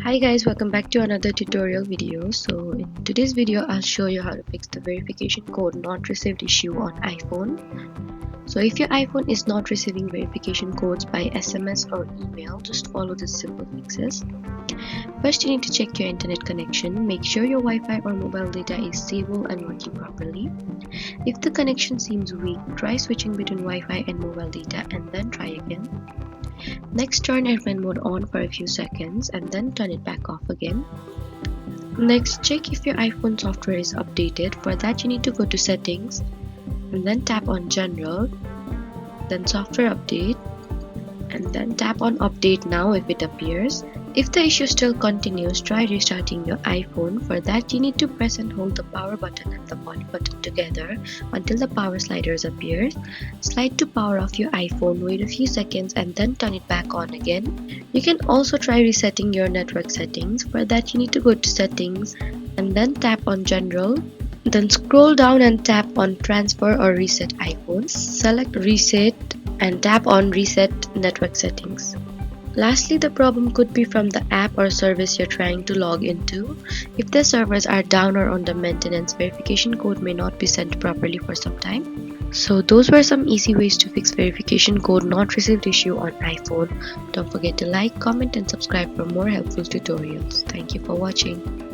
Hi guys, welcome back to another tutorial video. So in today's video I'll show you how to fix the verification code not received issue on iPhone. So if your iPhone is not receiving verification codes by SMS or email, just follow the simple fixes. First, you need to check your internet connection. Make sure your Wi-Fi or mobile data is stable and working properly. If the connection seems weak, try switching between Wi-Fi and mobile data and then try again. Next, turn airplane mode on for a few seconds and then turn it back off again. Next, check if your iPhone software is updated. For that, you need to go to settings and then tap on general, then software update, and then tap on update now if it appears. If the issue still continues, try restarting your iPhone. For that, you need to press and hold the power button and the volume button together until the power sliders appears. Slide to power off your iPhone, wait a few seconds and then turn it back on again. You can also try resetting your network settings. For that, you need to go to settings and then tap on general. Then scroll down and tap on transfer or reset iPhones. Select reset and tap on reset network settings. Lastly, the problem could be from the app or service you're trying to log into. If the servers are down or under maintenance, verification code may not be sent properly for some time. So those were some easy ways to fix verification code not received issue on iPhone. Don't forget to like, comment and subscribe for more helpful tutorials. Thank you for watching.